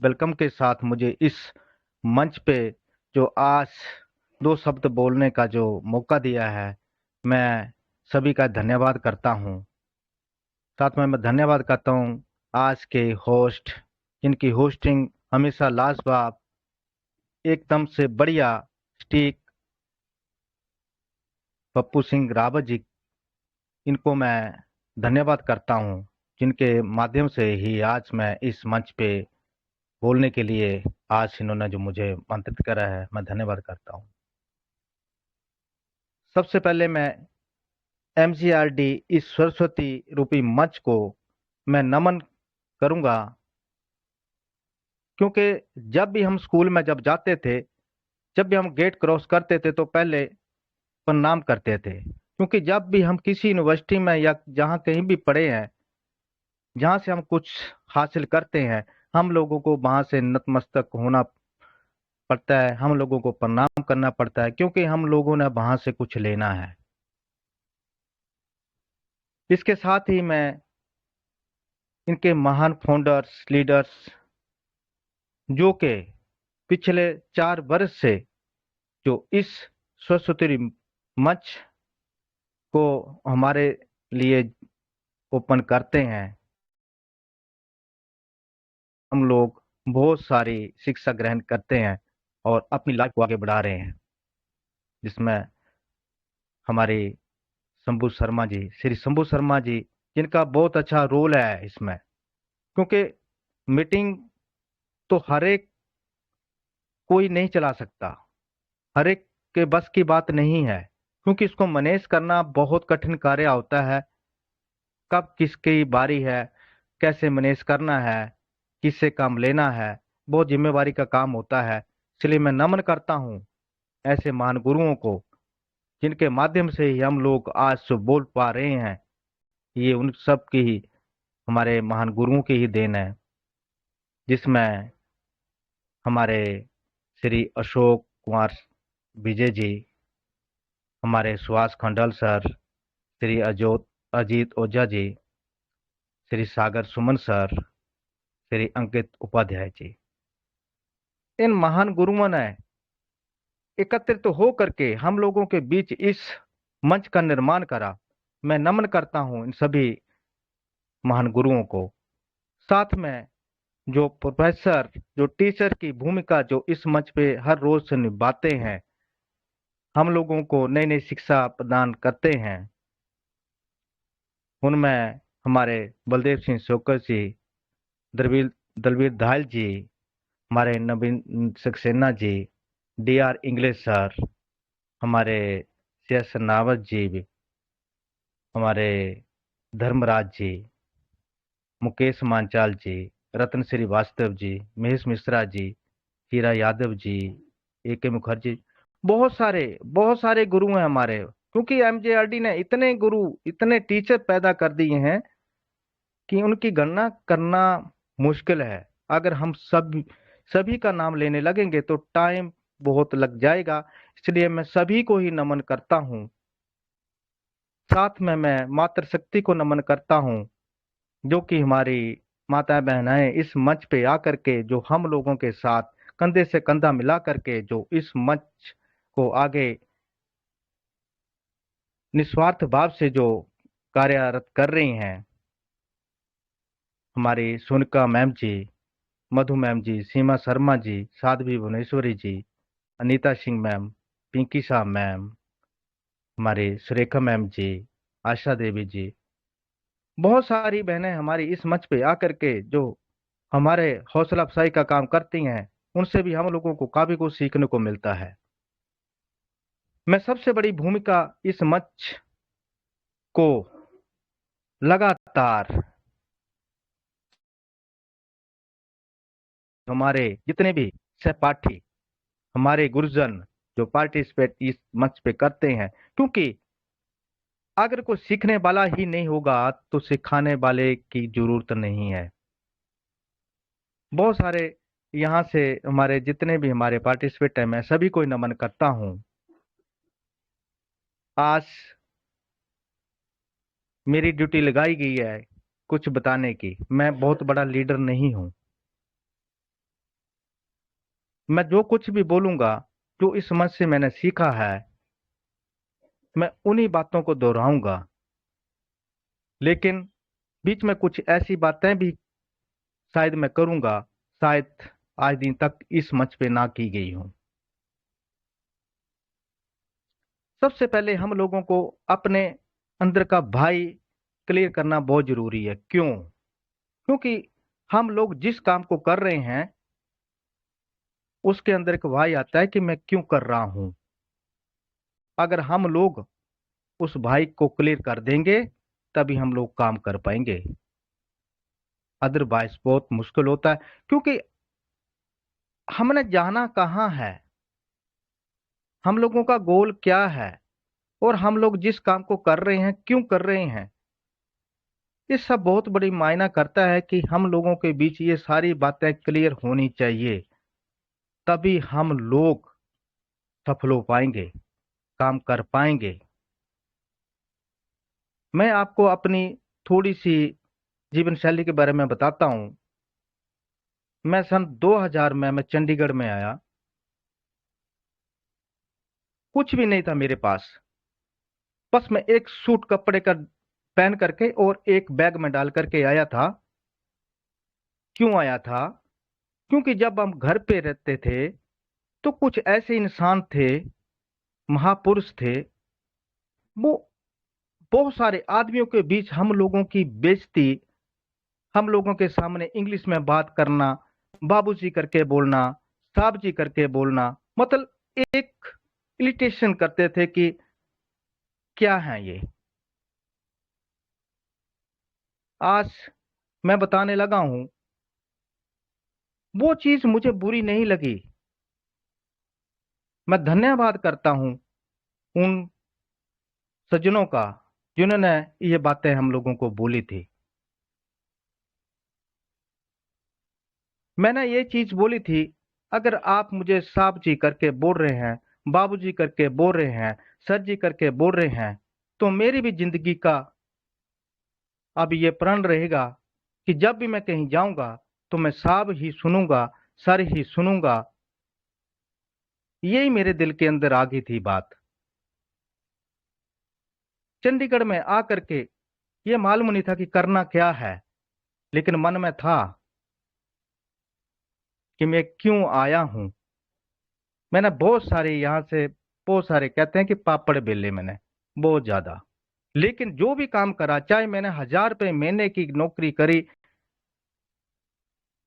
Welcome के साथ मुझे इस मंच पे जो आज दो शब्द बोलने का जो मौका दिया है, मैं सभी का धन्यवाद करता हूँ। साथ में मैं धन्यवाद करता हूँ आज के होस्ट, जिनकी होस्टिंग हमेशा लाजवाब, एकदम से बढ़िया, स्टीक पप्पू सिंह रावत जी, इनको मैं धन्यवाद करता हूँ, जिनके माध्यम से ही आज मैं इस मंच पे बोलने के लिए आज इन्होंने जो मुझे आमंत्रित करा है, मैं धन्यवाद करता हूँ। सबसे पहले मैं एमजीआरडी इस सरस्वती रूपी मंच को मैं नमन करूंगा, क्योंकि जब भी हम स्कूल में जब जाते थे, जब भी हम गेट क्रॉस करते थे तो पहले प्रणाम करते थे, क्योंकि जब भी हम किसी यूनिवर्सिटी में या जहाँ कहीं भी पढ़े हैं, जहाँ से हम कुछ हासिल करते हैं, हम लोगों को वहां से नतमस्तक होना पड़ता है, हम लोगों को प्रणाम करना पड़ता है, क्योंकि हम लोगों ने वहां से कुछ लेना है। इसके साथ ही मैं इनके महान फाउंडर्स, लीडर्स, जो कि पिछले 4 वर्ष से जो इस सरस्वती मंच को हमारे लिए ओपन करते हैं, हम लोग बहुत सारी शिक्षा ग्रहण करते हैं और अपनी लाइफ को आगे बढ़ा रहे हैं, जिसमें हमारे शंभू शर्मा जी, श्री शंभू शर्मा जी, जिनका बहुत अच्छा रोल है इसमें, क्योंकि मीटिंग तो हर एक कोई नहीं चला सकता, हर एक के बस की बात नहीं है, क्योंकि इसको मैनेज करना बहुत कठिन कार्य होता है। कब किसकी बारी है, कैसे मैनेज करना है, किससे काम लेना है, बहुत जिम्मेवारी का काम होता है। इसलिए मैं नमन करता हूँ ऐसे महान गुरुओं को, जिनके माध्यम से ही हम लोग आज जो बोल पा रहे हैं, ये उन सब की ही, हमारे महान गुरुओं की ही देन है, जिसमें हमारे श्री अशोक कुमार विजय जी, हमारे सुभाष खंडल सर, श्री अजोत अजीत ओझा जी, श्री सागर सुमन सर, श्री अंकित उपाध्याय जी, इन महान गुरुओं ने एकत्रित हो करके हम लोगों के बीच इस मंच का निर्माण करा। मैं नमन करता हूं इन सभी महान गुरुओं को। साथ में जो प्रोफेसर, जो टीचर की भूमिका जो इस मंच पे हर रोज से निभाते हैं, हम लोगों को नई नई शिक्षा प्रदान करते हैं, उनमें हमारे बलदेव सिंह शोकर जी, दलवीर दलवीर धायल जी, हमारे नवीन Saxena ji, DR English sir, हमारे CS नावत जी भी, हमारे धर्मराज जी, मुकेश मांचाल जी, रत्न श्रीवास्तव जी, महेश मिश्रा जी, हीरा यादव जी, AK मुखर्जी, बहुत सारे गुरु हैं हमारे, क्योंकि MJRD ने इतने गुरु, इतने टीचर पैदा कर दिए हैं कि उनकी गणना करना मुश्किल है। अगर हम सभी का नाम लेने लगेंगे तो टाइम बहुत लग जाएगा। इसलिए मैं सभी को ही नमन करता हूँ। साथ में मैं मातृशक्ति को नमन करता हूँ, जो कि हमारी माता बहनाएं इस मंच पे आकर के जो हम लोगों के साथ कंधे से कंधा मिला करके जो इस मंच को आगे निस्वार्थ भाव से जो कार्यरत कर रही हैं, हमारी सोनिका मैम जी, मधु मैम जी, सीमा शर्मा जी, साध्वी भुवनेश्वरी जी, अनीता सिंह मैम, पिंकी शाह मैम, हमारी सुरेखा मैम जी, आशा देवी जी, बहुत सारी बहनें हमारी इस मंच पे आकर के जो हमारे हौसला अफजाई का काम करती हैं, उनसे भी हम लोगों को काफी कुछ सीखने को मिलता है। मैं सबसे बड़ी भूमिका इस मंच को लगातार हमारे जितने भी सहपाठी, हमारे गुरुजन जो पार्टिसिपेट इस मंच पे करते हैं, क्योंकि अगर कोई सीखने वाला ही नहीं होगा तो सिखाने वाले की जरूरत नहीं है। बहुत सारे यहाँ से हमारे जितने भी हमारे पार्टिसिपेट हैं, मैं सभी को नमन करता हूँ। आज मेरी ड्यूटी लगाई गई है कुछ बताने की। मैं बहुत बड़ा लीडर नहीं हूँ, मैं जो कुछ भी बोलूंगा, जो इस मंच से मैंने सीखा है, मैं उन्हीं बातों को दोहराऊंगा। लेकिन बीच में कुछ ऐसी बातें भी शायद मैं करूंगा, शायद आज दिन तक इस मंच पे ना की गई हूं। सबसे पहले हम लोगों को अपने अंदर का भाई क्लियर करना बहुत जरूरी है। क्यों? क्योंकि हम लोग जिस काम को कर रहे हैं उसके अंदर एक भाई आता है कि मैं क्यों कर रहा हूं। अगर हम लोग उस भाई को क्लियर कर देंगे तभी हम लोग काम कर पाएंगे, अदरवाइज बहुत मुश्किल होता है। क्योंकि हमने जाना कहाँ है, हम लोगों का गोल क्या है, और हम लोग जिस काम को कर रहे हैं क्यों कर रहे हैं, ये सब बहुत बड़ी मायना करता है कि हम लोगों के बीच ये सारी बातें क्लियर होनी चाहिए। तभी हम लोग सफल हो पाएंगे, काम कर पाएंगे। मैं आपको अपनी थोड़ी सी जीवन शैली के बारे में बताता हूं। मैं सन 2000 में मैं चंडीगढ़ में आया। कुछ भी नहीं था मेरे पास, बस मैं एक सूट कपड़े का पहन करके और एक बैग में डाल करके आया था। क्यों आया था? क्योंकि जब हम घर पे रहते थे तो कुछ ऐसे इंसान थे, महापुरुष थे, वो बहुत सारे आदमियों के बीच हम लोगों की बेइज्जती, हम लोगों के सामने इंग्लिश में बात करना, बाबूजी करके बोलना, साहब जी करके बोलना, मतलब एक इरिटेशन करते थे कि क्या है ये। आज मैं बताने लगा हूं, वो चीज मुझे बुरी नहीं लगी। मैं धन्यवाद करता हूं उन सज्जनों का जिन्होंने ये बातें हम लोगों को बोली थी। मैंने ये चीज बोली थी, अगर आप मुझे साहब जी करके बोल रहे हैं, बाबूजी करके बोल रहे हैं, सर जी करके बोल रहे हैं, तो मेरी भी जिंदगी का अब ये प्रण रहेगा कि जब भी मैं कहीं जाऊंगा तो मैं साहब ही सुनूंगा, सर ही सुनूंगा। यही मेरे दिल के अंदर आ गई थी बात। चंडीगढ़ में आकर के ये मालूम नहीं था कि करना क्या है, लेकिन मन में था कि मैं क्यों आया हूं। मैंने बहुत सारे यहां से, बहुत सारे कहते हैं कि पापड़ बेले मैंने, बहुत ज्यादा। लेकिन जो भी काम करा, चाहे मैंने 1000 रुपये महीने की नौकरी करी,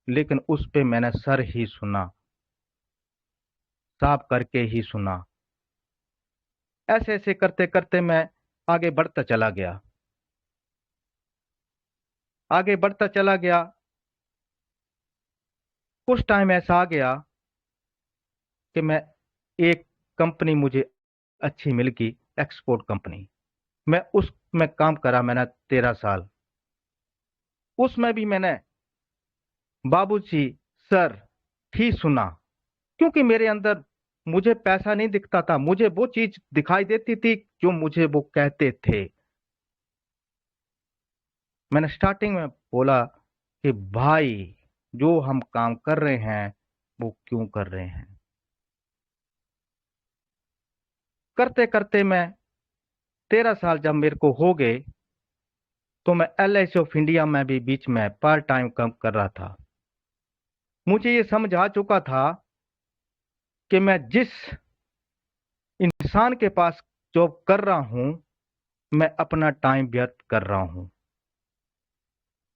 लेकिन उस पे मैंने सर ही सुना, साफ करके ही सुना। ऐसे ऐसे करते करते मैं आगे बढ़ता चला गया, आगे बढ़ता चला गया। कुछ टाइम ऐसा आ गया कि मैं, एक कंपनी मुझे अच्छी मिल गई, एक्सपोर्ट कंपनी। मैं उसमें काम करा, मैंने 13 साल। उसमें भी मैंने बाबूजी, सर ही सुना। क्योंकि मेरे अंदर मुझे पैसा नहीं दिखता था, मुझे वो चीज दिखाई देती थी जो मुझे वो कहते थे। मैंने स्टार्टिंग में बोला कि भाई, जो हम काम कर रहे हैं वो क्यों कर रहे हैं। करते करते मैं 13 साल जब मेरे को हो गए, तो मैं LIC ऑफ इंडिया में भी बीच में पार्ट टाइम काम कर रहा था। मुझे ये समझ आ चुका था कि मैं जिस इंसान के पास जॉब कर रहा हूं, मैं अपना टाइम व्यर्थ कर रहा हूं।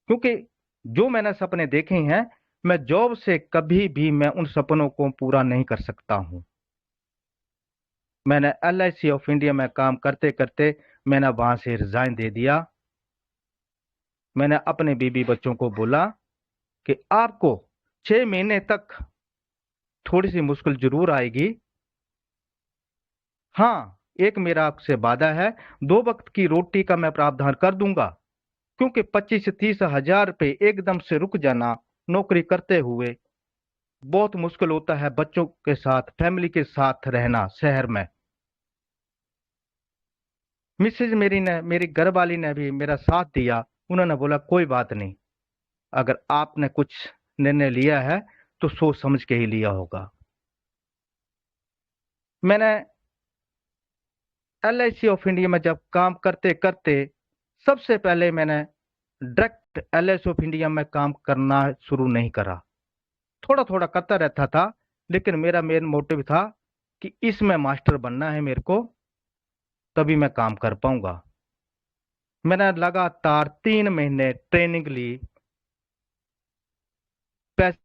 क्योंकि जो मैंने सपने देखे हैं, मैं जॉब से कभी भी मैं उन सपनों को पूरा नहीं कर सकता हूं। मैंने LIC ऑफ इंडिया में काम करते करते मैंने वहां से रिजाइन दे दिया। मैंने अपने बीबी बच्चों को बोला कि आपको 6 महीने तक थोड़ी सी मुश्किल जरूर आएगी। हाँ, एक मेरा आपसे वादा है, 2 वक्त की रोटी का मैं प्रावधान कर दूंगा। क्योंकि 25 से 30 हजार रुपये एकदम से रुक जाना नौकरी करते हुए बहुत मुश्किल होता है। बच्चों के साथ, फैमिली के साथ रहना शहर में। मिसेज मेरी ने, मेरी घरवाली ने भी मेरा साथ दिया। उन्होंने बोला कोई बात नहीं, अगर आपने कुछ निर्णय लिया है तो सोच समझ के ही लिया होगा। मैंने LIC ऑफ इंडिया में जब काम करते करते सबसे पहले मैंने डायरेक्ट LIC ऑफ इंडिया में काम करना शुरू नहीं करा। थोड़ा थोड़ा करता रहता था, लेकिन मेरा मेन मोटिव था कि इसमें मास्टर बनना है मेरे को, तभी मैं काम कर पाऊंगा। मैंने लगातार 3 महीने ट्रेनिंग ली, पैसे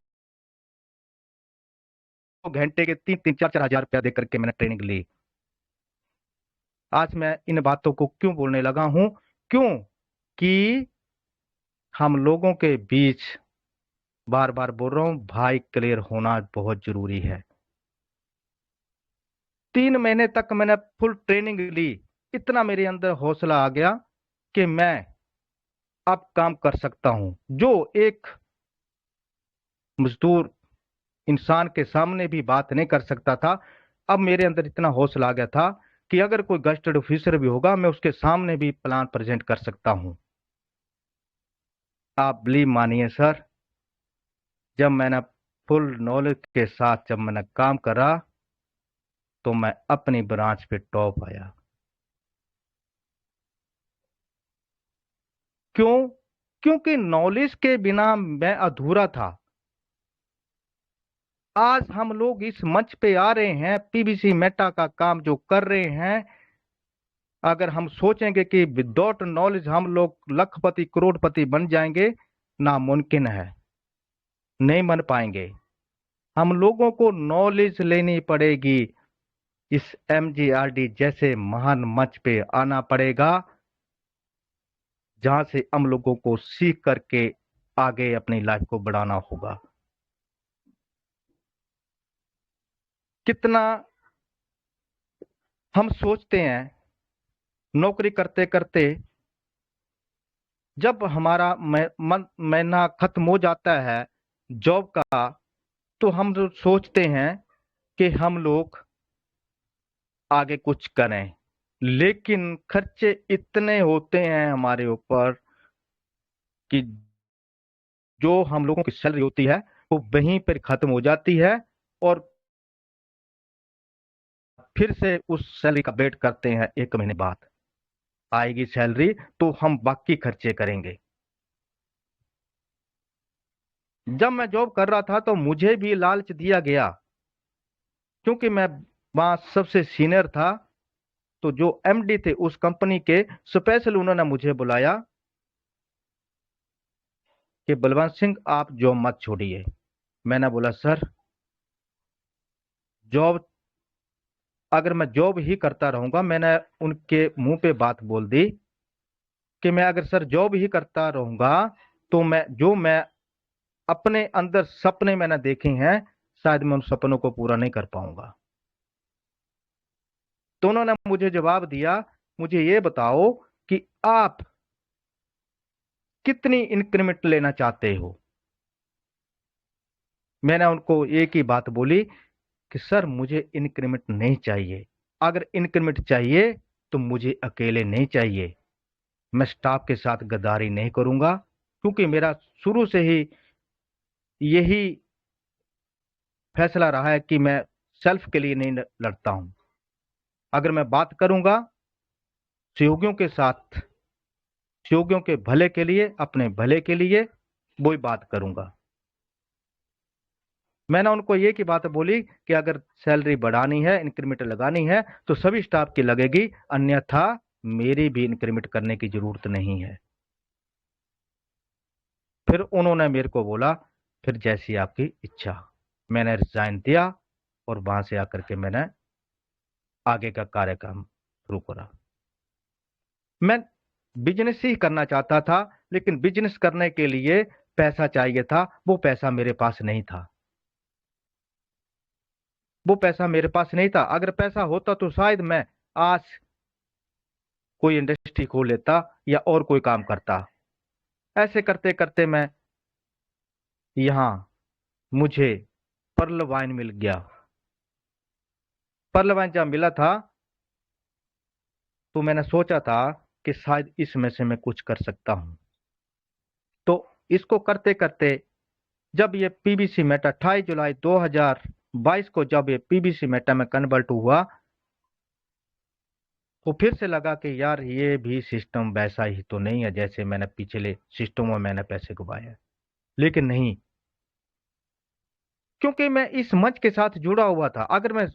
घंटे के 3-3, 4-4 हज़ार रुपया दे करके मैंने ट्रेनिंग ली। आज मैं इन बातों को क्यों बोलने लगा हूं? क्यों कि हम लोगों के बीच, बार बार बोल रहा हूं, भाई क्लियर होना बहुत जरूरी है। 3 महीने तक मैंने फुल ट्रेनिंग ली। इतना मेरे अंदर हौसला आ गया कि मैं अब काम कर सकता हूं, जो एक मजदूर इंसान के सामने भी बात नहीं कर सकता था। अब मेरे अंदर इतना हौसला आ गया था कि अगर कोई गस्टेड ऑफिसर भी होगा, मैं उसके सामने भी प्लान प्रेजेंट कर सकता हूं। आप बिलीव मानिए सर, जब मैंने फुल नॉलेज के साथ जब मैंने काम करा, तो मैं अपनी ब्रांच पे टॉप आया। क्यों? क्योंकि नॉलेज के बिना मैं अधूरा था। आज हम लोग इस मंच पे आ रहे हैं, PBC मेटा का काम जो कर रहे हैं, अगर हम सोचेंगे कि विदाउट नॉलेज हम लोग लखपति करोड़पति बन जाएंगे, नामुमकिन है, नहीं बन पाएंगे। हम लोगों को नॉलेज लेनी पड़ेगी, इस MGRD जैसे महान मंच पे आना पड़ेगा, जहां से हम लोगों को सीख करके आगे अपनी लाइफ को बढ़ाना होगा। कितना हम सोचते हैं नौकरी करते करते, जब हमारा महीना खत्म हो जाता है जॉब का, तो हम लोग सोचते हैं कि हम लोग आगे कुछ करें, लेकिन खर्चे इतने होते हैं हमारे ऊपर कि जो हम लोगों की सैलरी होती है वो वहीं पर खत्म हो जाती है, और फिर से उस सैलरी का वेट करते हैं। 1 महीने बाद आएगी सैलरी तो हम बाकी खर्चे करेंगे। जब मैं जॉब कर रहा था तो मुझे भी लालच दिया गया, क्योंकि मैं वहां सबसे सीनियर था। तो जो MD थे उस कंपनी के, स्पेशल उन्होंने मुझे बुलाया कि बलवंत सिंह आप जॉब मत छोड़िए। मैंने बोला सर, जॉब, अगर मैं जॉब ही करता रहूंगा, मैंने उनके मुंह पे बात बोल दी कि मैं अगर सर जॉब ही करता रहूंगा, तो मैं अपने अंदर सपने मैंने देखे हैं, शायद मैं उन सपनों को पूरा नहीं कर पाऊंगा। तो उन्होंने मुझे जवाब दिया, मुझे ये बताओ कि आप कितनी इंक्रीमेंट लेना चाहते हो। मैंने उनको एक ही बात बोली कि सर मुझे इंक्रीमेंट नहीं चाहिए। अगर इंक्रीमेंट चाहिए तो मुझे अकेले नहीं चाहिए, मैं स्टाफ के साथ गद्दारी नहीं करूंगा, क्योंकि मेरा शुरू से ही यही फैसला रहा है कि मैं सेल्फ के लिए नहीं लड़ता हूं। अगर मैं बात करूंगा सहयोगियों के साथ, सहयोगियों के भले के लिए, अपने भले के लिए, वही बात करूंगा। मैंने उनको ये की बात बोली कि अगर सैलरी बढ़ानी है, इंक्रीमेंट लगानी है, तो सभी स्टाफ की लगेगी, अन्यथा मेरी भी इंक्रीमेंट करने की जरूरत नहीं है। फिर उन्होंने मेरे को बोला, फिर जैसी आपकी इच्छा। मैंने रिजाइन दिया और वहां से आकर के मैंने आगे का कार्यक्रम शुरू करा। मैं बिजनेस ही करना चाहता था, लेकिन बिजनेस करने के लिए पैसा चाहिए था, वो पैसा मेरे पास नहीं था। वो पैसा मेरे पास नहीं था। अगर पैसा होता तो शायद मैं आज कोई इंडस्ट्री खोल लेता या और कोई काम करता। ऐसे करते करते मैं यहाँ, मुझे पर्ल वाइन मिल गया। पर्ल वाइन जब मिला था तो मैंने सोचा था कि शायद इसमें से मैं कुछ कर सकता हूं। तो इसको करते करते जब ये PBC मेट 28 जुलाई 2000 22 को जब ये पीबीसी मेटा में कन्वर्ट हुआ तो फिर से लगा कि यार ये भी सिस्टम वैसा ही तो नहीं है जैसे मैंने पिछले सिस्टमों में मैंने पैसे कमाए। लेकिन नहीं, क्योंकि मैं इस मंच के साथ जुड़ा हुआ था। अगर मैं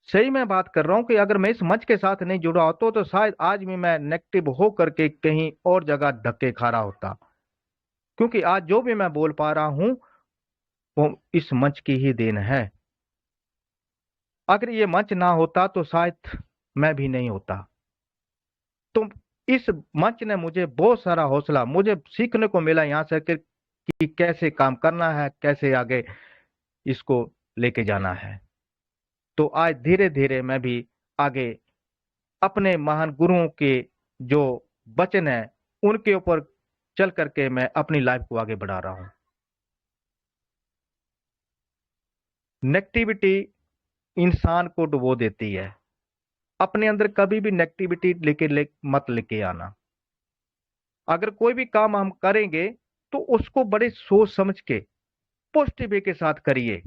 सही में बात कर रहा हूं कि अगर मैं इस मंच के साथ नहीं जुड़ा होता तो शायद आज भी मैं नेगेटिव हो करके कहीं और जगह धक्के खा रहा होता। क्योंकि आज जो भी मैं बोल पा रहा हूं वो इस मंच की ही देन है। अगर ये मंच ना होता तो शायद मैं भी नहीं होता। तो इस मंच ने मुझे बहुत सारा हौसला मुझे सीखने को मिला यहाँ से कि कैसे काम करना है, कैसे आगे इसको लेके जाना है। तो आज धीरे धीरे मैं भी आगे अपने महान गुरुओं के जो वचन है उनके ऊपर चल करके मैं अपनी लाइफ को आगे बढ़ा रहा हूं। नेगेटिविटी इंसान को डुबो देती है। अपने अंदर कभी भी नेगेटिविटी मत लेके आना। अगर कोई भी काम हम करेंगे तो उसको बड़े सोच समझ के पॉजिटिव वे के साथ करिए।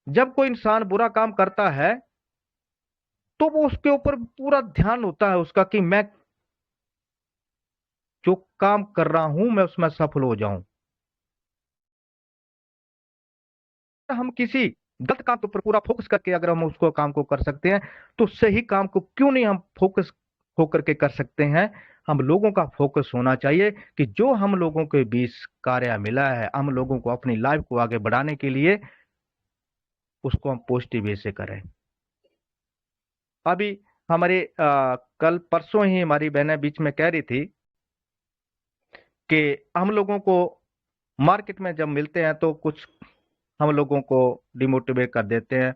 जब कोई इंसान बुरा काम करता है तो वो उसके ऊपर पूरा ध्यान होता है उसका कि मैं जो काम कर रहा हूं मैं उसमें सफल हो जाऊं। हम किसी गलत काम के ऊपर पूरा फोकस करके अगर हम उसको काम को कर सकते हैं तो सही काम को क्यों नहीं हम फोकस होकर के कर सकते हैं। हम लोगों का फोकस होना चाहिए कि जो हम लोगों के बीच कार्य मिला है हम लोगों को अपनी लाइफ को आगे बढ़ाने के लिए उसको हम पॉजिटिव वे से करें। अभी हमारे कल परसों ही हमारी बहनें बीच में कह रही थी कि हम लोगों को मार्केट में जब मिलते हैं तो कुछ हम लोगों को डिमोटिवेट कर देते हैं।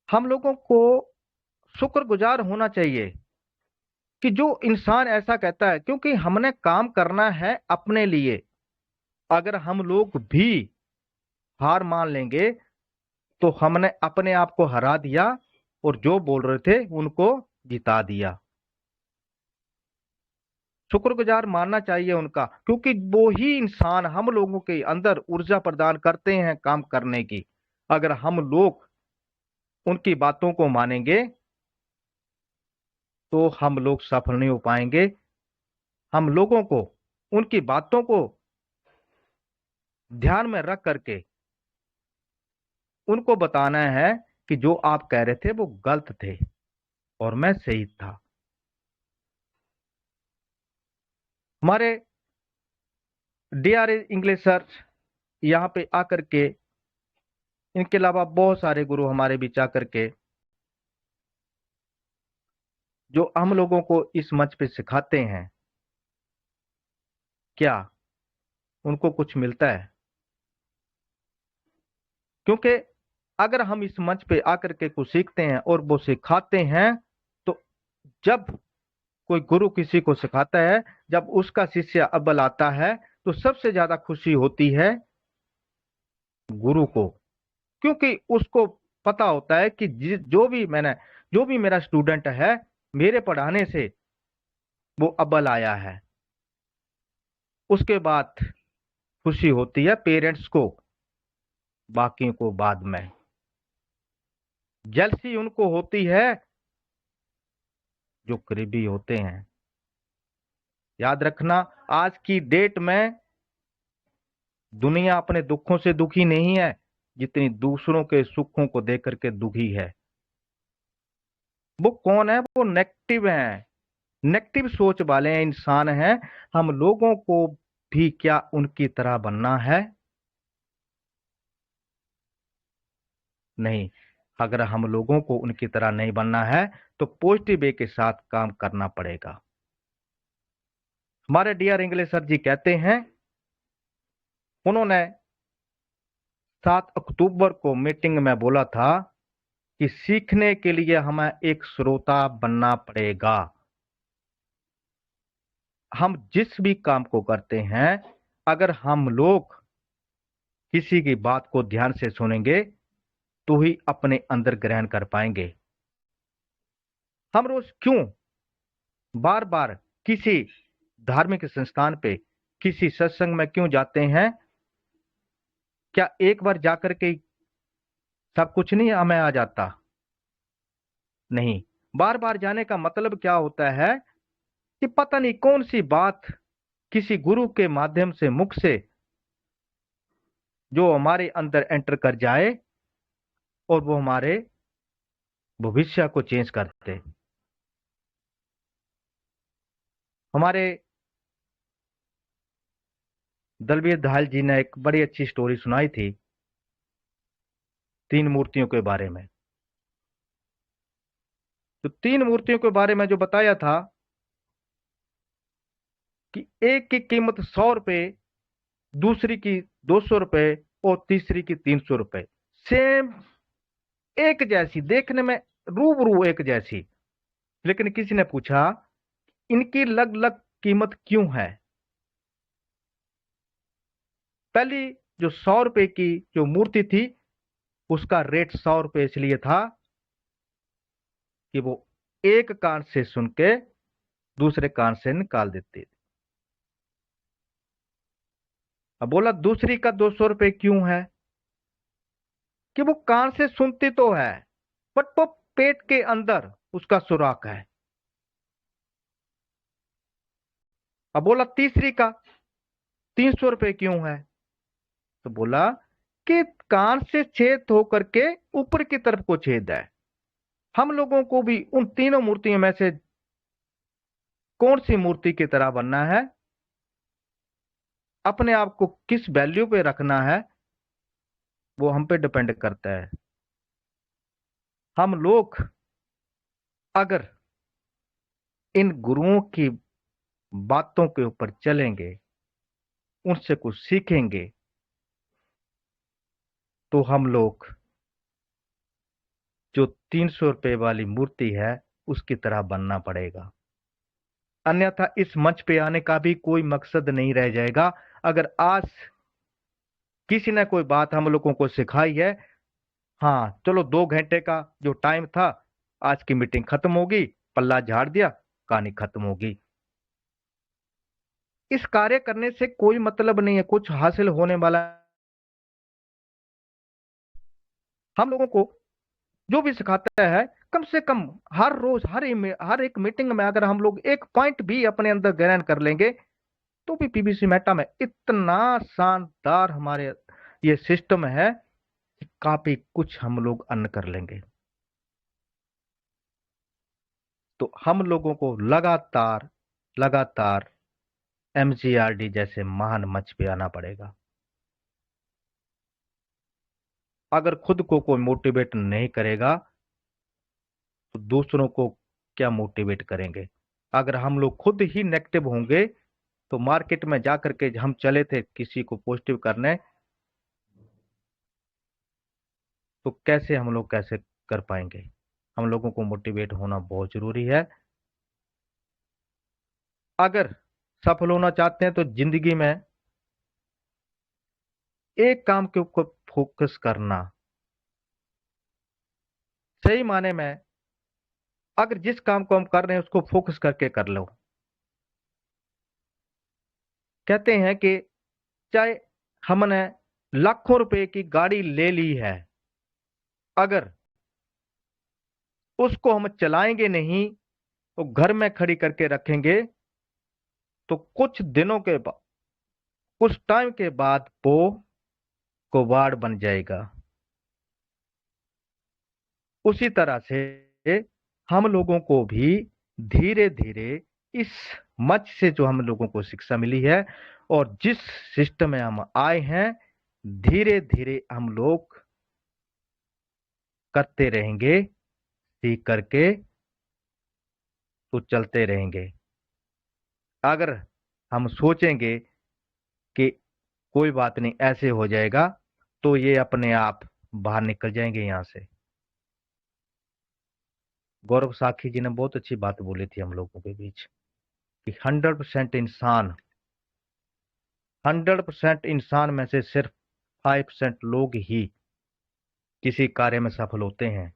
हम लोगों को शुक्रगुजार होना चाहिए कि जो इंसान ऐसा कहता है, क्योंकि हमने काम करना है अपने लिए। अगर हम लोग भी हार मान लेंगे तो हमने अपने आप को हरा दिया और जो बोल रहे थे उनको जिता दिया। शुक्रगुजार मानना चाहिए उनका, क्योंकि वो ही इंसान हम लोगों के अंदर ऊर्जा प्रदान करते हैं काम करने की। अगर हम लोग उनकी बातों को मानेंगे तो हम लोग सफल नहीं हो पाएंगे। हम लोगों को उनकी बातों को ध्यान में रख करके उनको बताना है कि जो आप कह रहे थे वो गलत थे और मैं सही था। हमारे डीआर इंग्लिश सर यहाँ पे आकर के, इनके अलावा बहुत सारे गुरु हमारे बीच आकर के जो हम लोगों को इस मंच पे सिखाते हैं, क्या उनको कुछ मिलता है? क्योंकि अगर हम इस मंच पे आकर के कुछ सीखते हैं और वो सिखाते हैं तो जब कोई गुरु किसी को सिखाता है, जब उसका शिष्य अव्वल आता है तो सबसे ज्यादा खुशी होती है गुरु को। क्योंकि उसको पता होता है कि जो भी मेरा स्टूडेंट है मेरे पढ़ाने से वो अव्वल आया है। उसके बाद खुशी होती है पेरेंट्स को, बाकियों को बाद में। जलसी उनको होती है जो करीबी होते हैं। याद रखना, आज की डेट में दुनिया अपने दुखों से दुखी नहीं है जितनी दूसरों के सुखों को देख करके दुखी है। वो कौन है? वो नेगेटिव है, नेगेटिव सोच वाले इंसान हैं। हम लोगों को भी क्या उनकी तरह बनना है? नहीं। अगर हम लोगों को उनकी तरह नहीं बनना है तो पॉजिटिव वे के साथ काम करना पड़ेगा। हमारे डीआर इंग्लिश सर जी कहते हैं, उन्होंने 7 अक्टूबर को मीटिंग में बोला था कि सीखने के लिए हमें एक श्रोता बनना पड़ेगा। हम जिस भी काम को करते हैं अगर हम लोग किसी की बात को ध्यान से सुनेंगे तो ही अपने अंदर ग्रहण कर पाएंगे। हम रोज क्यों बार बार किसी धार्मिक संस्थान पे, किसी सत्संग में क्यों जाते हैं? क्या एक बार जाकर के सब कुछ नहीं हमें आ जाता? नहीं। बार बार जाने का मतलब क्या होता है कि पता नहीं कौन सी बात किसी गुरु के माध्यम से, मुख से, जो हमारे अंदर एंटर कर जाए और वो हमारे भविष्य को चेंज कर दे। हमारे दलवीर धायल जी ने एक बड़ी अच्छी स्टोरी सुनाई थी तीन मूर्तियों के बारे में। तो तीन मूर्तियों के बारे में जो बताया था कि एक की कीमत 100 रुपए, दूसरी की 200 रुपए और तीसरी की 300 रुपए। सेम, एक जैसी, देखने में रूबरू एक जैसी। लेकिन किसी ने पूछा इनकी अलग अलग कीमत क्यों है? पहली जो 100 रुपए की जो मूर्ति थी, उसका रेट 100 रुपए इसलिए था कि वो एक कान से सुन के दूसरे कान से निकाल देती थी। अब बोला दूसरी का 200 रुपए क्यों है? कि वो कान से सुनती तो है, बट वो पेट के अंदर उसका सुराख है। अब बोला तीसरी का 300 रुपए क्यों है? तो बोला कि कान से छेद होकर के ऊपर की तरफ को छेद है। हम लोगों को भी उन तीनों मूर्तियों में से कौन सी मूर्ति की तरह बनना है, अपने आप को किस वैल्यू पे रखना है, वो हम पे डिपेंड करता है। हम लोग अगर इन गुरुओं की बातों के ऊपर चलेंगे, उनसे कुछ सीखेंगे, तो हम लोग जो 300 रुपए वाली मूर्ति है उसकी तरह बनना पड़ेगा। अन्यथा इस मंच पे आने का भी कोई मकसद नहीं रह जाएगा। अगर आज किसी ने कोई बात हम लोगों को सिखाई है, हाँ चलो 2 घंटे का जो टाइम था, आज की मीटिंग खत्म होगी, पल्ला झाड़ दिया, कहानी खत्म होगी। इस कार्य करने से कोई मतलब नहीं है, कुछ हासिल होने वाला। हम लोगों को जो भी सिखाता है, कम से कम हर रोज हर एक मीटिंग में अगर हम लोग एक पॉइंट भी अपने अंदर ग्रहण कर लेंगे, तो भी पीबीसी मेटा में इतना शानदार हमारे ये सिस्टम है कि काफी कुछ हम लोग अर्न कर लेंगे। तो हम लोगों को लगातार लगातार एमजीआरडी जैसे महान मंच पे आना पड़ेगा। अगर खुद को कोई मोटिवेट नहीं करेगा तो दूसरों को क्या मोटिवेट करेंगे? अगर हम लोग खुद ही नेगेटिव होंगे, तो मार्केट में जाकर के हम चले थे किसी को पॉजिटिव करने, तो कैसे हम लोग कैसे कर पाएंगे? हम लोगों को मोटिवेट होना बहुत जरूरी है। अगर सफल होना चाहते हैं तो जिंदगी में एक काम के ऊपर फोकस करना, सही माने में अगर जिस काम को हम कर रहे हैं उसको फोकस करके कर लो। कहते हैं कि चाहे हमने लाखों रुपए की गाड़ी ले ली है, अगर उसको हम चलाएंगे नहीं, तो घर में खड़ी करके रखेंगे, तो कुछ दिनों के बाद, कुछ टाइम के बाद वो कबाड़ बन जाएगा। उसी तरह से हम लोगों को भी धीरे धीरे इस मंच से जो हम लोगों को शिक्षा मिली है और जिस सिस्टम में हम आए हैं, धीरे धीरे हम लोग करते रहेंगे, सीख करके तो चलते रहेंगे। अगर हम सोचेंगे कि कोई बात नहीं ऐसे हो जाएगा, तो ये अपने आप बाहर निकल जाएंगे यहां से। गौरव साखी जी ने बहुत अच्छी बात बोली थी हम लोगों के बीच कि 100% इंसान में से सिर्फ 5% लोग ही किसी कार्य में सफल होते हैं।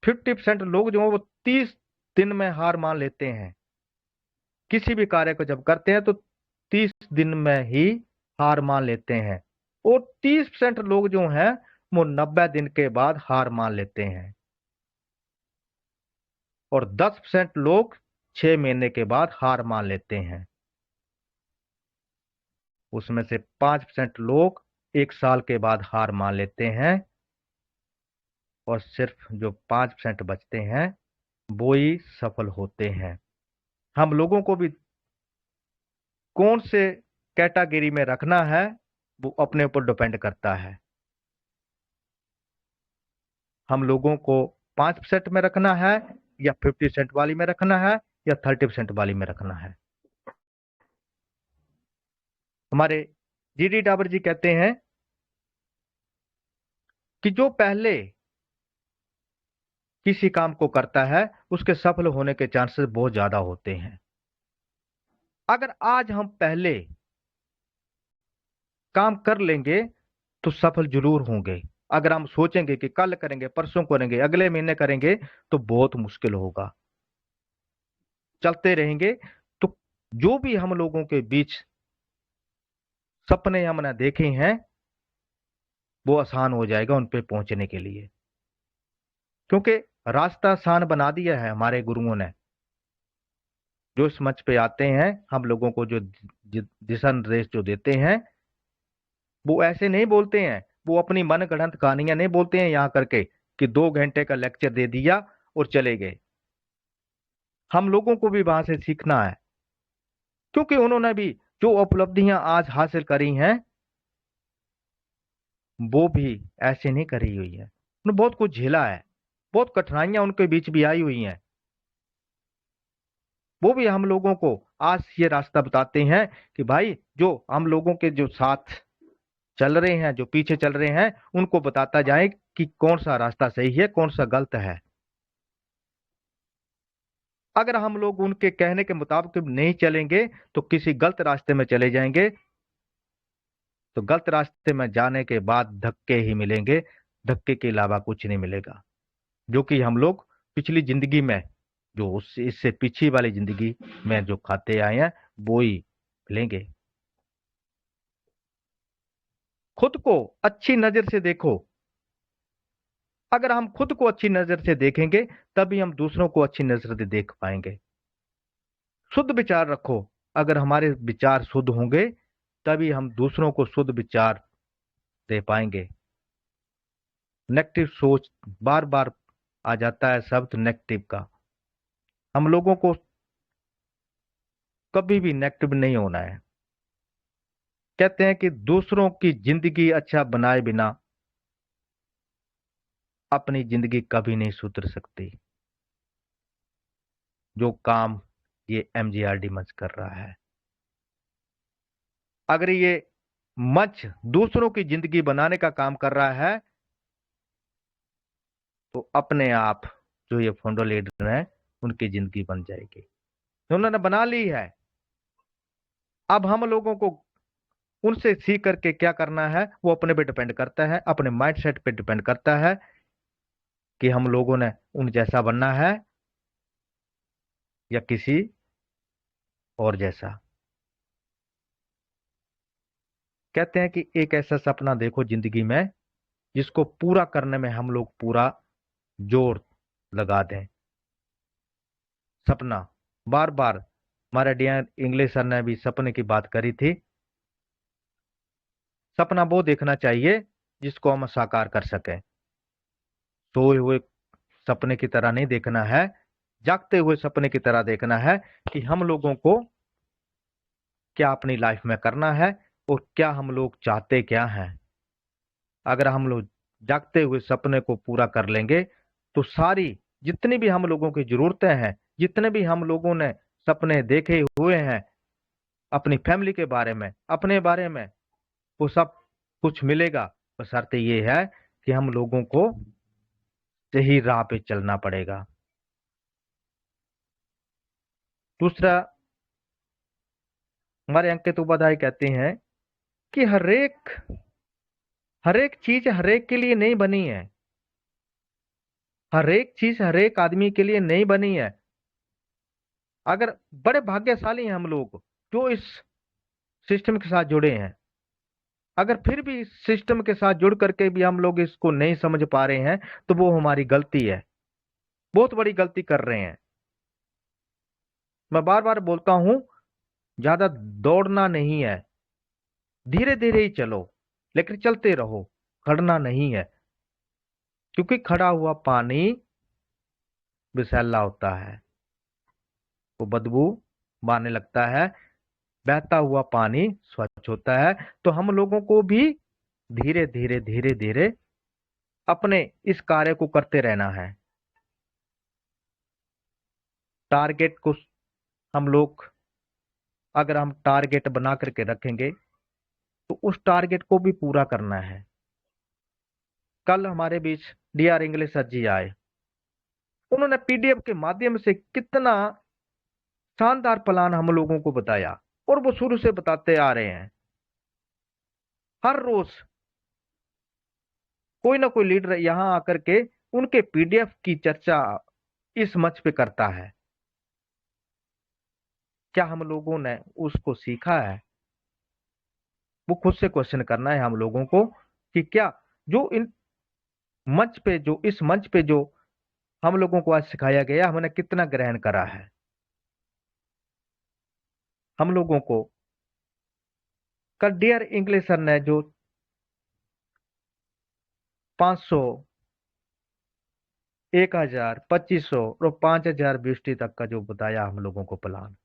50% लोग जो हैं वो 30 दिन में हार मान लेते हैं। किसी भी कार्य को जब करते हैं तो 30 दिन में ही हार मान लेते हैं, और 30% लोग जो हैं वो 90 दिन के बाद हार मान लेते हैं, और 10% लोग 6 महीने के बाद हार मान लेते हैं। उसमें से 5% लोग 1 साल के बाद हार मान लेते हैं, और सिर्फ जो 5% बचते हैं वो ही सफल होते हैं। हम लोगों को भी कौन से कैटेगरी में रखना है वो अपने ऊपर डिपेंड करता है। हम लोगों को 5% में रखना है, या 50% वाली में रखना है, या 30% वाली में रखना है। हमारे जीडी डाबर जी कहते हैं कि जो पहले किसी काम को करता है उसके सफल होने के चांसेस बहुत ज्यादा होते हैं। अगर आज हम पहले काम कर लेंगे तो सफल जरूर होंगे। अगर हम सोचेंगे कि कल करेंगे, परसों करेंगे, अगले महीने करेंगे, तो बहुत मुश्किल होगा। चलते रहेंगे तो जो भी हम लोगों के बीच सपने हमने देखे हैं वो आसान हो जाएगा उन पे पहुंचने के लिए, क्योंकि रास्ता आसान बना दिया है हमारे गुरुओं ने। जो इस मंच पे आते हैं हम लोगों को जो दिशा निर्देश जो देते हैं, वो ऐसे नहीं बोलते हैं, वो अपनी मन गढ़ंत कहानियां नहीं बोलते हैं यहाँ करके कि 2 घंटे का लेक्चर दे दिया और चले गए। हम लोगों को भी वहां से सीखना है, क्योंकि उन्होंने भी जो उपलब्धियां आज हासिल करी हैं वो भी ऐसे नहीं करी हुई है। उन्होंने बहुत कुछ झेला है, बहुत कठिनाइयां उनके बीच भी आई हुई हैं। वो भी हम लोगों को आज ये रास्ता बताते हैं कि भाई जो हम लोगों के जो साथ चल रहे हैं, जो पीछे चल रहे हैं, उनको बताता जाए कि कौन सा रास्ता सही है, कौन सा गलत है। अगर हम लोग उनके कहने के मुताबिक नहीं चलेंगे तो किसी गलत रास्ते में चले जाएंगे, तो गलत रास्ते में जाने के बाद धक्के ही मिलेंगे, धक्के के अलावा कुछ नहीं मिलेगा। जो कि हम लोग पिछली जिंदगी में, जो उससे इससे पिछली वाली जिंदगी में जो खाते आए हैं वो ही मिलेंगे। खुद को अच्छी नजर से देखो। अगर हम खुद को अच्छी नजर से देखेंगे तभी हम दूसरों को अच्छी नजर से देख पाएंगे। शुद्ध विचार रखो। अगर हमारे विचार शुद्ध होंगे तभी हम दूसरों को शुद्ध विचार दे पाएंगे। नेगेटिव सोच, बार बार आ जाता है शब्द नेगेटिव का। हम लोगों को कभी भी नेगेटिव नहीं होना है। कहते हैं कि दूसरों की जिंदगी अच्छा बनाए बिना अपनी जिंदगी कभी नहीं सुधर सकती। जो काम ये एमजीआरडी मंच कर रहा है, अगर ये मंच दूसरों की जिंदगी बनाने का काम कर रहा है तो अपने आप जो ये फोंडो लीडर हैं उनकी जिंदगी बन जाएगी। तो उन्होंने बना ली है। अब हम लोगों को उनसे सीख करके क्या करना है वो अपने पे डिपेंड करता है, अपने माइंडसेट पे डिपेंड करता है कि हम लोगों ने उन जैसा बनना है या किसी और जैसा। कहते हैं कि एक ऐसा सपना देखो जिंदगी में जिसको पूरा करने में हम लोग पूरा जोर लगा दें। सपना बार बार हमारे डियर इंग्लिश सर ने भी सपने की बात करी थी। सपना वो देखना चाहिए जिसको हम साकार कर सकें। सोए हुए सपने की तरह नहीं देखना है, जागते हुए सपने की तरह देखना है कि हम लोगों को क्या अपनी लाइफ में करना है और क्या हम लोग चाहते क्या हैं। अगर हम लोग जागते हुए सपने को पूरा कर लेंगे तो सारी जितनी भी हम लोगों की जरूरतें हैं, जितने भी हम लोगों ने सपने देखे हुए हैं अपनी फैमिली के बारे में, अपने बारे में, वो सब कुछ मिलेगा। बशर्ते ये है कि हम लोगों को सही राह पे चलना पड़ेगा। दूसरा, हमारे अंकित उपाध्याय कहते हैं कि हर एक चीज हर एक के लिए नहीं बनी है। हर एक चीज हर एक आदमी के लिए नहीं बनी है। अगर बड़े भाग्यशाली हैं हम लोग जो इस सिस्टम के साथ जुड़े हैं। अगर फिर भी इस सिस्टम के साथ जुड़ करके भी हम लोग इसको नहीं समझ पा रहे हैं तो वो हमारी गलती है, बहुत बड़ी गलती कर रहे हैं। मैं बार बार बोलता हूं, ज्यादा दौड़ना नहीं है, धीरे धीरे ही चलो, लेकिन चलते रहो, खड़ना नहीं है। क्योंकि खड़ा हुआ पानी विषैला होता है, वो बदबू मारने लगता है। बहता हुआ पानी स्वच्छ होता है। तो हम लोगों को भी धीरे धीरे धीरे धीरे अपने इस कार्य को करते रहना है। टारगेट को हम लोग, अगर हम टारगेट बना करके रखेंगे तो उस टारगेट को भी पूरा करना है। कल हमारे बीच डीआर इंग्लिश सर जी आए, उन्होंने पीडीएफ के माध्यम से कितना शानदार प्लान हम लोगों को बताया, और वो शुरू से बताते आ रहे हैं। हर रोज कोई ना कोई लीडर यहां आकर के उनके पीडीएफ की चर्चा इस मंच पे करता है। क्या हम लोगों ने उसको सीखा है? वो खुद से क्वेश्चन करना है हम लोगों को कि क्या जो इन मंच पे, जो इस मंच पे जो हम लोगों को आज सिखाया गया, हमने कितना ग्रहण करा है। हम लोगों को कल डियर इंग्लिश सर ने जो 500, 1000, 2500 और 5000 BST तक का जो बताया हम लोगों को प्लान,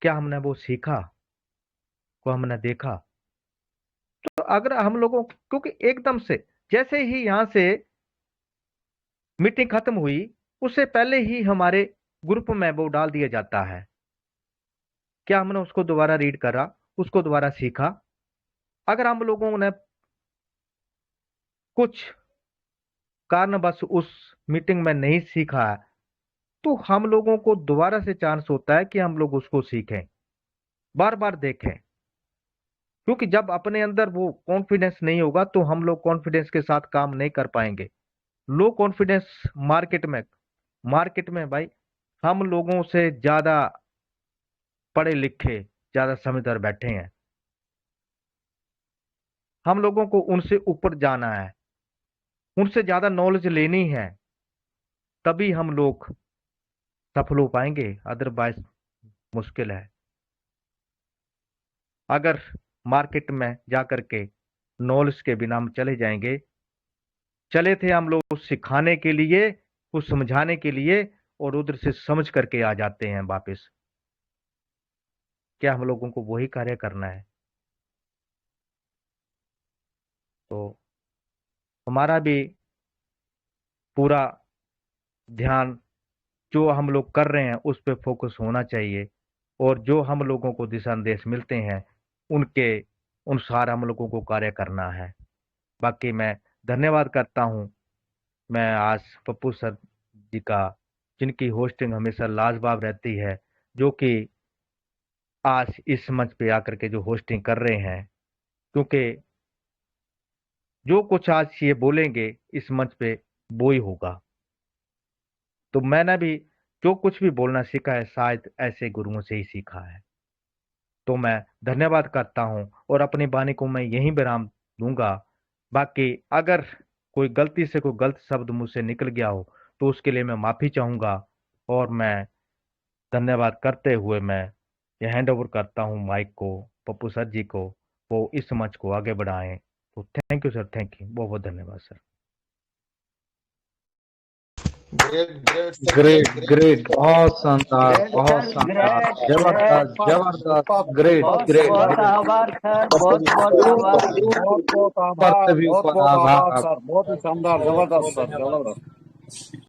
क्या हमने वो सीखा, को हमने देखा? तो अगर हम लोगों, क्योंकि एकदम से जैसे ही यहां से मीटिंग खत्म हुई, उससे पहले ही हमारे ग्रुप में वो डाल दिया जाता है। क्या हमने उसको दोबारा रीड करा, उसको दोबारा सीखा? अगर हम लोगों ने कुछ कारणवश उस मीटिंग में नहीं सीखा है, तो हम लोगों को दोबारा से चांस होता है कि हम लोग उसको सीखें, बार बार देखें। क्योंकि जब अपने अंदर वो कॉन्फिडेंस नहीं होगा तो हम लोग कॉन्फिडेंस के साथ काम नहीं कर पाएंगे। लो कॉन्फिडेंस मार्केट में भाई, हम लोगों से ज्यादा पढ़े लिखे, ज्यादा समझदार बैठे हैं। हम लोगों को उनसे ऊपर जाना है, उनसे ज्यादा नॉलेज लेनी है, तभी हम लोग सफल हो पाएंगे, अदरवाइज मुश्किल है। अगर मार्केट में जाकर के नॉलेज के बिना हम चले जाएंगे, चले थे हम लोग सिखाने के लिए, कुछ समझाने के लिए, और उधर से समझ करके आ जाते हैं वापस। क्या हम लोगों को वही कार्य करना है? तो हमारा भी पूरा ध्यान जो हम लोग कर रहे हैं उस पर फोकस होना चाहिए, और जो हम लोगों को दिशा निर्देश मिलते हैं उनके अनुसार हम लोगों को कार्य करना है। बाकी मैं धन्यवाद करता हूं, मैं आज पप्पू सर जी का, जिनकी होस्टिंग हमेशा लाजवाब रहती है, जो कि आज इस मंच पे आकर के जो होस्टिंग कर रहे हैं, क्योंकि जो कुछ आज ये बोलेंगे इस मंच पे वो ही होगा। तो मैंने भी जो कुछ भी बोलना सीखा है शायद ऐसे गुरुओं से ही सीखा है। तो मैं धन्यवाद करता हूं और अपनी वाणी को मैं यहीं विराम दूंगा। बाकी अगर कोई गलती से कोई गलत शब्द मुझसे निकल गया हो तो उसके लिए मैं माफी चाहूंगा, और मैं धन्यवाद करते हुए मैं ये हैंड ओवर करता हूं माइक को पप्पू सर जी को, वो इस मंच को आगे बढ़ाएं। तो thank you sir, thank you, बहुत बहुत धन्यवाद सर। ग्रेट ग्रेट, बहुत शानदार, बहुत शानदार, जबरदस्त जबरदस्त, ग्रेट ग्रेट बहुत आभार सर, बहुत बहुत आभार। बहुत बहुत आभार, बहुत बहुत आभार सर, बहुत ही शानदार, जबरदस्त सर, जबरदस्त।